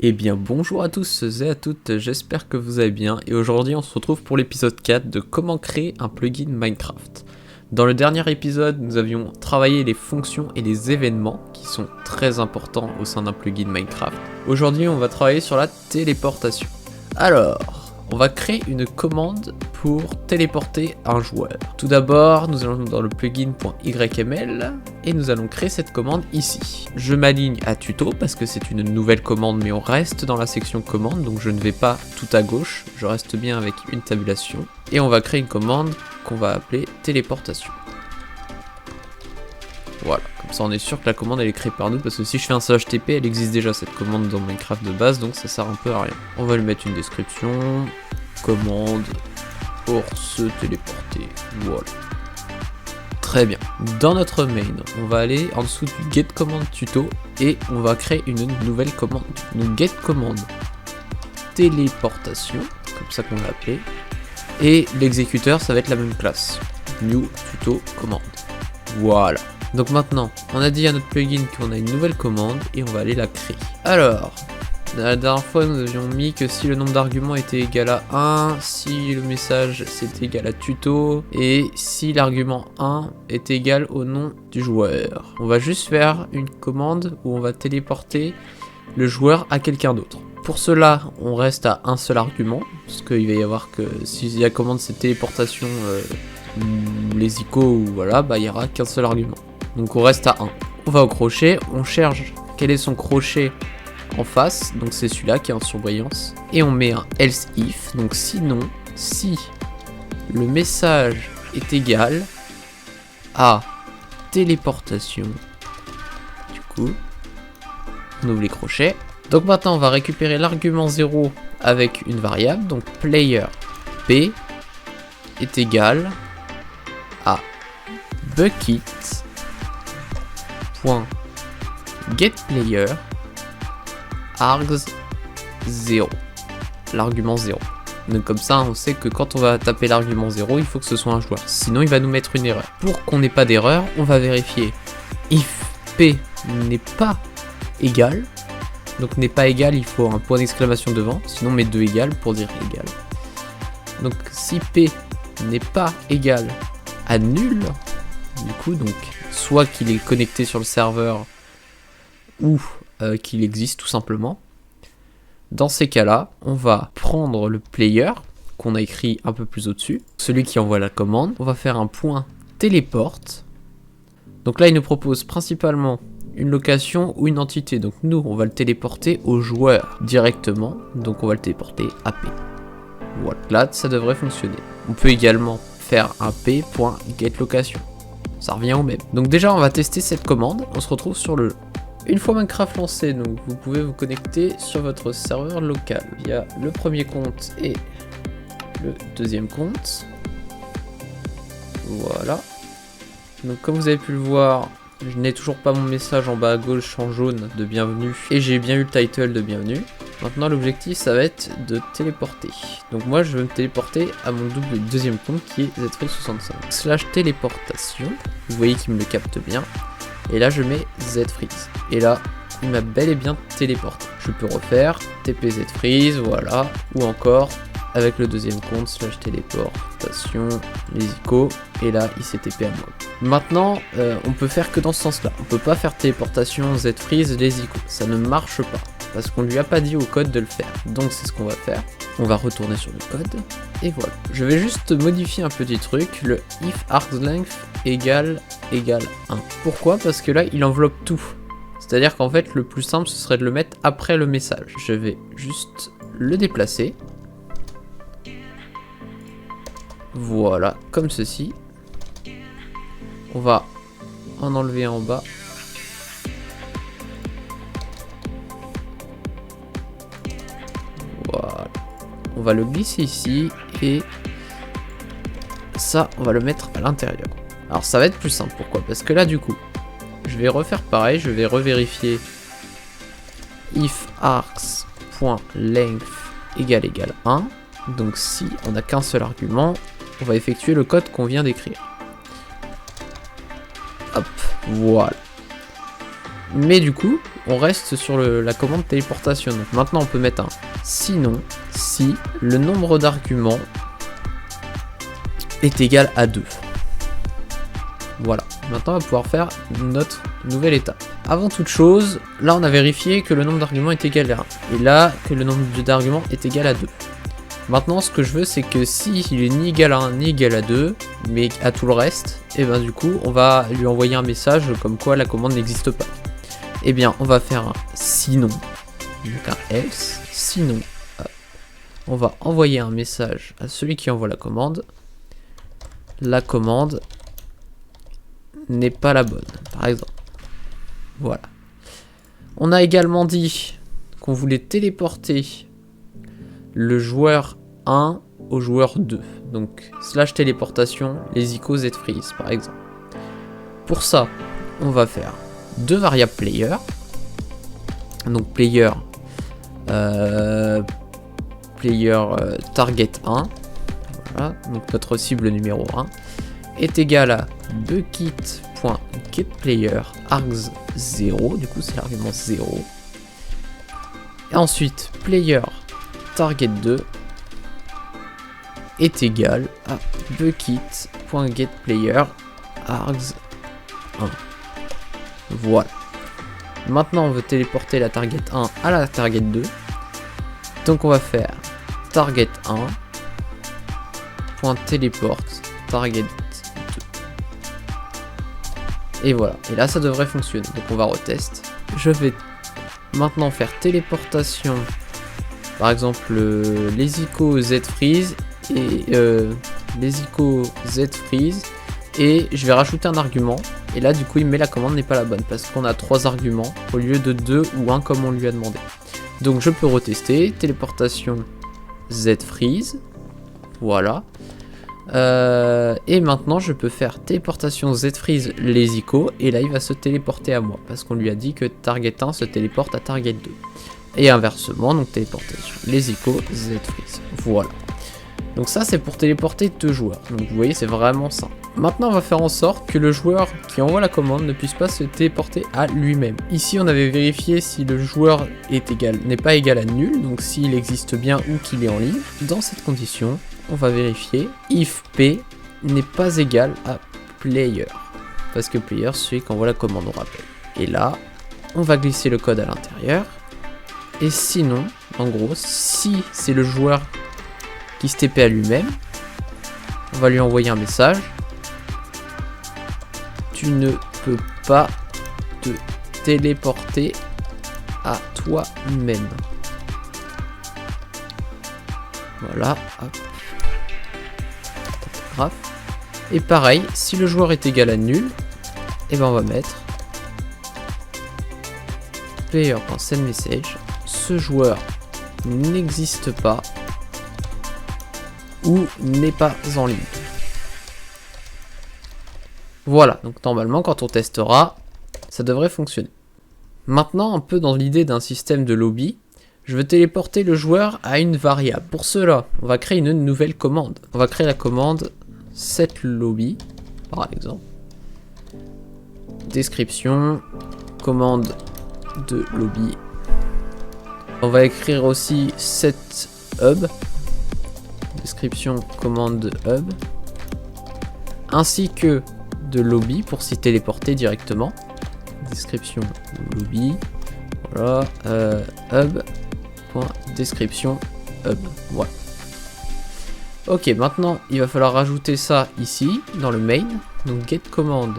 Eh bien bonjour à tous et à toutes, j'espère que vous allez bien et aujourd'hui on se retrouve pour l'épisode 4 de comment créer un plugin Minecraft. Dans le dernier épisode, nous avions travaillé les fonctions et les événements qui sont très importants au sein d'un plugin Minecraft. Aujourd'hui on va travailler sur la téléportation. Alors, on va créer une commande pour téléporter un joueur. Tout d'abord, nous allons dans le plugin.yml et nous allons créer cette commande ici. Je m'aligne à tuto parce que c'est une nouvelle commande, mais on reste dans la section commande, donc je ne vais pas tout à gauche, je reste bien avec une tabulation. Et on va créer une commande qu'on va appeler téléportation. Voilà, comme ça on est sûr que la commande elle est créée par nous, parce que si je fais un /tp, elle existe déjà cette commande dans Minecraft de base, donc ça sert un peu à rien. On va lui mettre une description, commande pour se téléporter, voilà. Très bien, dans notre main, on va aller en dessous du get command tuto et on va créer une nouvelle commande. Donc get commande téléportation, comme ça qu'on l'a appelé, et l'exécuteur ça va être la même classe, new tuto commande, voilà. Donc maintenant, on a dit à notre plugin qu'on a une nouvelle commande et on va aller la créer. Alors, la dernière fois nous avions mis que si le nombre d'arguments était égal à 1, si le message c'était égal à tuto, et si l'argument 1 est égal au nom du joueur. On va juste faire une commande où on va téléporter le joueur à quelqu'un d'autre. Pour cela, on reste à un seul argument, parce qu'il va y avoir que si la commande c'est téléportation, les icônes ou voilà, bah il n'y aura qu'un seul argument. Donc on reste à 1. On va au crochet, on cherche quel est son crochet en face, donc c'est celui-là qui est en surbrillance. Et on met un else if, donc sinon, si le message est égal à téléportation, du coup, on ouvre les crochets. Donc maintenant on va récupérer l'argument 0 avec une variable, donc player p est égal à bucket.getPlayer args 0, l'argument 0. Donc comme ça on sait que quand on va taper l'argument 0, il faut que ce soit un joueur, sinon il va nous mettre une erreur. Pour qu'on n'ait pas d'erreur, on va vérifier if p n'est pas égal. Donc n'est pas égal, il faut un point d'exclamation devant, sinon on met 2 égal pour dire égal. Donc si p n'est pas égal à nul, du coup donc soit qu'il est connecté sur le serveur ou qu'il existe tout simplement. Dans ces cas-là, on va prendre le player qu'on a écrit un peu plus au-dessus, celui qui envoie la commande. On va faire un point téléporte. Donc là, il nous propose principalement une location ou une entité. Donc nous, on va le téléporter au joueur directement. Donc on va le téléporter à P. Voilà, là, ça devrait fonctionner. On peut également faire un p.getLocation. Ça revient au même. Donc déjà, on va tester cette commande. On se retrouve sur le... Une fois Minecraft lancé, donc vous pouvez vous connecter sur votre serveur local via le premier compte et le deuxième compte. Voilà. Donc comme vous avez pu le voir, je n'ai toujours pas mon message en bas à gauche en jaune de bienvenue et j'ai bien eu le title de bienvenue. Maintenant l'objectif ça va être de téléporter. Donc moi je vais me téléporter à mon deuxième compte qui est zfreeze65 / téléportation. Vous voyez qu'il me le capte bien. Et là je mets zfreeze. Et là il m'a bel et bien téléporté. Je peux refaire tp zfreeze, voilà. Ou encore avec le deuxième compte / téléportation, les icônes. Et là il s'est TP à moi. Maintenant on peut faire que dans ce sens là. On peut pas faire téléportation zfreeze les icônes. Ça ne marche pas. Parce qu'on lui a pas dit au code de le faire. Donc c'est ce qu'on va faire. On va retourner sur le code. Et voilà. Je vais juste modifier un petit truc. Le if argsLength égale 1. Pourquoi? Parce que là il enveloppe tout. C'est-à-dire qu'en fait le plus simple ce serait de le mettre après le message. Je vais juste le déplacer. Voilà, comme ceci. On va en enlever en bas. Voilà. On va le glisser ici et ça on va le mettre à l'intérieur. Alors ça va être plus simple, pourquoi? Parce que là du coup je vais refaire pareil, je vais revérifier if args.length égale 1. Donc si on n'a qu'un seul argument, on va effectuer le code qu'on vient d'écrire. Hop, voilà. Mais du coup, on reste sur la commande téléportation. Donc maintenant on peut mettre un sinon si le nombre d'arguments est égal à 2. Voilà, maintenant on va pouvoir faire notre nouvelle étape. Avant toute chose, là on a vérifié que le nombre d'arguments est égal à 1. Et là, que le nombre d'arguments est égal à 2. Maintenant ce que je veux c'est que si il est ni égal à 1 ni égal à 2, mais à tout le reste, et ben du coup on va lui envoyer un message comme quoi la commande n'existe pas. Et bien on va faire un sinon, donc un else, sinon on va envoyer un message à celui qui envoie la commande. La commande n'est pas la bonne, par exemple. Voilà. On a également dit qu'on voulait téléporter le joueur 1 au joueur 2. Donc, slash téléportation, les icônes zfreeze, par exemple. Pour ça, on va faire deux variables player. Donc, player target 1. Voilà, donc notre cible numéro 1 est égal à bucket.getPlayer args 0, du coup c'est l'argument 0. Et ensuite player target 2 est égal à bucket.getPlayer args 1. Voilà. Maintenant on veut téléporter la target 1 à la target 2. Donc on va faire target 1 .teleport target 2. Et voilà, et là ça devrait fonctionner, donc on va retester. Je vais maintenant faire téléportation, par exemple les icônes zfreeze et les icônes zfreeze, et je vais rajouter un argument, et là du coup il met la commande n'est pas la bonne, parce qu'on a 3 arguments au lieu de 2 ou 1 comme on lui a demandé. Donc je peux retester, téléportation zfreeze, voilà. Et maintenant je peux faire téléportation zfreeze les icônes, et là il va se téléporter à moi parce qu'on lui a dit que target 1 se téléporte à target 2 et inversement, donc téléportation les icônes zfreeze. Voilà, donc ça c'est pour téléporter 2 joueurs, donc vous voyez c'est vraiment simple. Maintenant on va faire en sorte que le joueur qui envoie la commande ne puisse pas se téléporter à lui-même. Ici on avait vérifié si le joueur n'est pas égal à nul, donc s'il existe bien ou qu'il est en ligne. Dans cette condition on va vérifier if p n'est pas égal à player, parce que player c'est celui qui envoie la commande, on rappelle. Et là on va glisser le code à l'intérieur, et sinon en gros si c'est le joueur qui se TP à lui-même, on va lui envoyer un message: tu ne peux pas te téléporter à toi-même. Voilà, hop. Et pareil, si le joueur est égal à nul, et ben on va mettre player.sendMessage, ce joueur n'existe pas ou n'est pas en ligne. Voilà, donc normalement quand on testera, ça devrait fonctionner. Maintenant, un peu dans l'idée d'un système de lobby, je veux téléporter le joueur à une variable. Pour cela, on va créer une nouvelle commande. On va créer la commande setLobby, par exemple. Description, commande de lobby. On va écrire aussi setHub, description, commande de hub, ainsi que de lobby pour s'y téléporter directement. Description lobby, voilà, hub.description hub, voilà. Ok, maintenant il va falloir rajouter ça ici dans le main, donc get command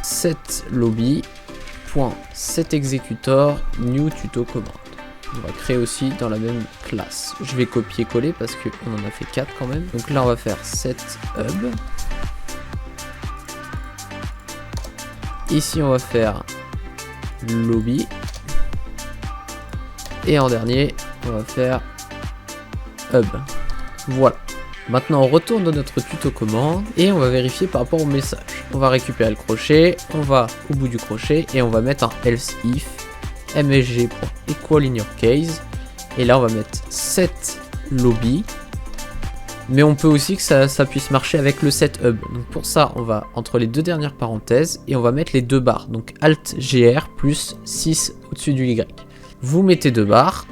setLobby.setExecutor new tuto command. On va créer aussi dans la même classe. Je vais copier-coller parce qu'on en a fait 4 quand même. Donc là on va faire setHub. Ici on va faire lobby. Et en dernier on va faire hub. Voilà. Maintenant on retourne dans notre tuto commande et on va vérifier par rapport au message. On va récupérer le crochet, on va au bout du crochet et on va mettre un else if msg.equal in your case, et là on va mettre setLobby Mais on peut aussi que ça puisse marcher avec le set hub. Donc pour ça, on va entre les deux dernières parenthèses et on va mettre les deux barres. Donc Alt GR plus 6 au-dessus du Y. Vous mettez deux barres,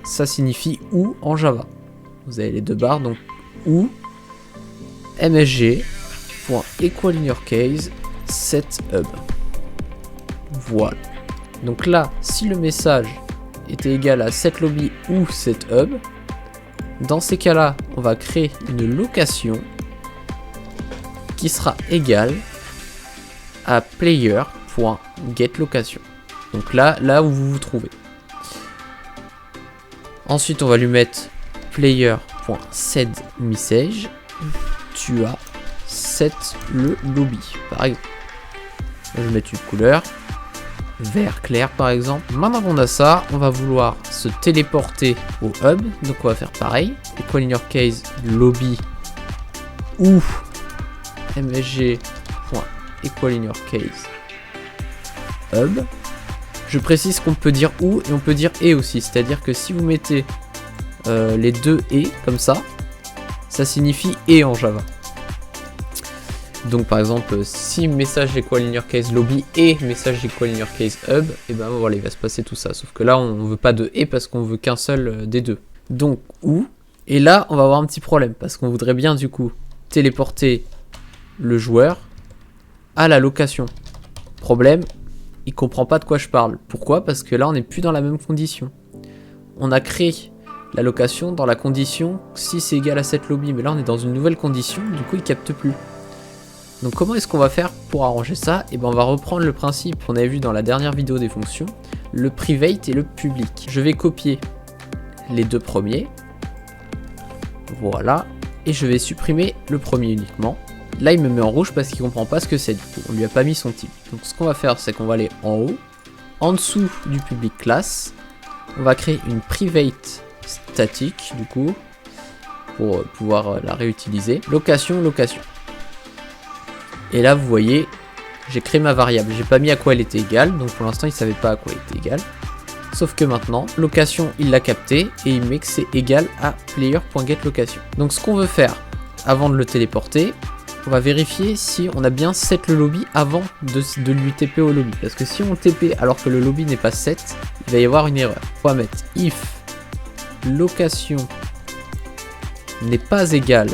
ça signifie ou en Java. Vous avez les deux barres, donc ou msg.equalInYourCase set hub. Voilà. Donc là, si le message était égal à setLobby ou setHub, dans ces cas-là, on va créer une location qui sera égale à player.getLocation. Donc là où vous vous trouvez. Ensuite, on va lui mettre player.setMessage. Tu as set le lobby, par exemple. Je vais mettre une couleur vert clair par exemple. Maintenant qu'on a ça, on va vouloir se téléporter au hub. Donc on va faire pareil. EqualInYourCase lobby ou msg.equalInYourCase hub. Je précise qu'on peut dire ou et on peut dire et aussi. C'est-à-dire que si vous mettez les deux et comme ça signifie et en Java. Donc par exemple, si message EqualInYourCase lobby et message EqualInYourCase hub, et ben voilà, il va se passer tout ça. Sauf que là, on veut pas de et parce qu'on veut qu'un seul des deux. Donc ou, et là, on va avoir un petit problème parce qu'on voudrait bien du coup téléporter le joueur à la location. Problème, il comprend pas de quoi je parle. Pourquoi? Parce que là, on n'est plus dans la même condition. On a créé la location dans la condition si c'est égal à cette lobby, mais là, on est dans une nouvelle condition, du coup, il capte plus. Donc comment est-ce qu'on va faire pour arranger ça? Et ben on va reprendre le principe qu'on avait vu dans la dernière vidéo des fonctions, le private et le public. Je vais copier les deux premiers, voilà, et je vais supprimer le premier uniquement. Là il me met en rouge parce qu'il comprend pas ce que c'est du coup, on lui a pas mis son type. Donc ce qu'on va faire, c'est qu'on va aller en haut, en dessous du public class, on va créer une private statique du coup, pour pouvoir la réutiliser. Location. Et là vous voyez, j'ai créé ma variable, j'ai pas mis à quoi elle était égale, donc pour l'instant il savait pas à quoi elle était égale. Sauf que maintenant, location il l'a capté et il met que c'est égal à player.getLocation. Donc ce qu'on veut faire avant de le téléporter, on va vérifier si on a bien set le lobby avant de lui TP au lobby. Parce que si on TP alors que le lobby n'est pas set, il va y avoir une erreur. On va mettre if location n'est pas égale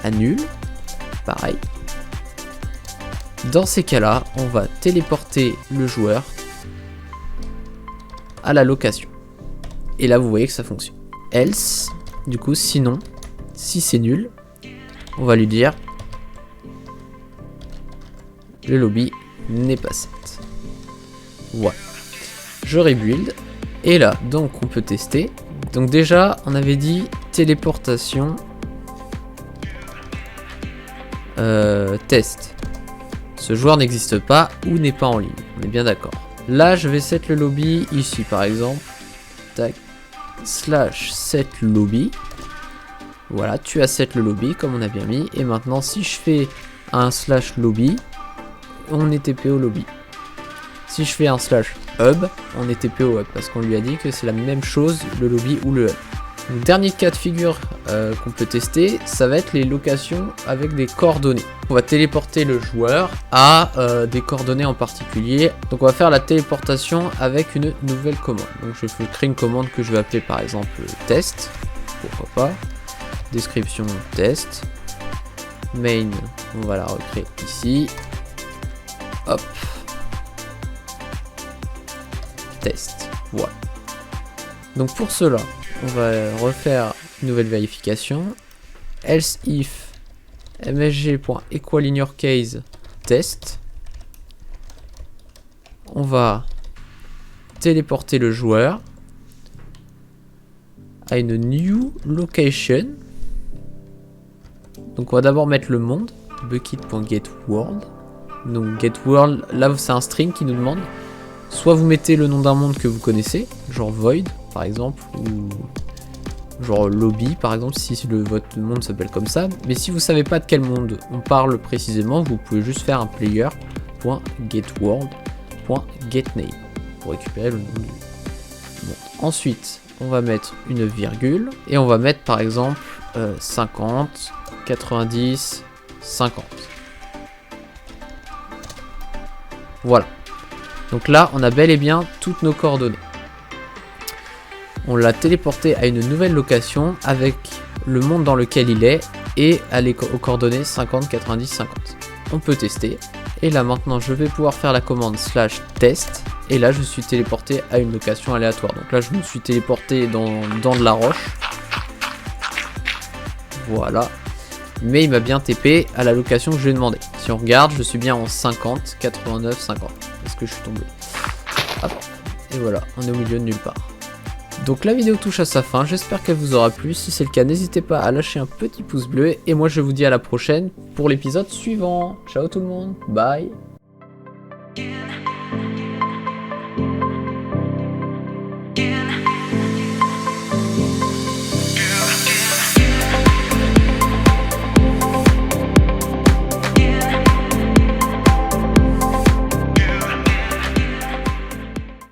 à nul, pareil. Dans ces cas-là, on va téléporter le joueur à la location. Et là, vous voyez que ça fonctionne. Else, du coup, sinon, si c'est nul, on va lui dire le lobby n'est pas set. Voilà. Je rebuild. Et là, donc, on peut tester. Donc déjà, on avait dit téléportation test. Ce joueur n'existe pas ou n'est pas en ligne. On est bien d'accord. Là, je vais set le lobby ici, par exemple. Tac. Slash set lobby. Voilà, tu as set le lobby, comme on a bien mis. Et maintenant, si je fais un slash lobby, on est TP au lobby. Si je fais un slash hub, on est TP au hub. Parce qu'on lui a dit que c'est la même chose, le lobby ou le hub. Donc, dernier cas de figure qu'on peut tester, ça va être les locations avec des coordonnées. On va téléporter le joueur à des coordonnées en particulier. Donc on va faire la téléportation avec une nouvelle commande. Donc je vais créer une commande que je vais appeler par exemple test. Pourquoi pas. Description test. Main, on va la recréer ici. Hop. Test. Voilà. Donc pour cela, on va refaire une nouvelle vérification. Else if msg.equalInYourCase test. On va téléporter le joueur à une new location. Donc on va d'abord mettre le monde, bucket.getWorld. Donc getWorld, là c'est un string qui nous demande. Soit vous mettez le nom d'un monde que vous connaissez, genre void par exemple, ou genre lobby par exemple, si votre monde s'appelle comme ça. Mais si vous savez pas de quel monde on parle précisément, vous pouvez juste faire un player.getWorld.getName pour récupérer le nom du monde. Ensuite, on va mettre une virgule et on va mettre par exemple 50, 90, 50. Voilà. Donc là, on a bel et bien toutes nos coordonnées. On l'a téléporté à une nouvelle location avec le monde dans lequel il est et aux coordonnées 50, 90, 50. On peut tester. Et là maintenant, je vais pouvoir faire la commande /test. Et là, je suis téléporté à une location aléatoire. Donc là, je me suis téléporté dans de la roche. Voilà. Mais il m'a bien TP à la location que je lui ai demandé. Si on regarde, je suis bien en 50, 89, 50. Est-ce que je suis tombé? Hop. Et voilà, on est au milieu de nulle part. Donc la vidéo touche à sa fin, j'espère qu'elle vous aura plu. Si c'est le cas, n'hésitez pas à lâcher un petit pouce bleu. Et moi, je vous dis à la prochaine pour l'épisode suivant. Ciao tout le monde, bye.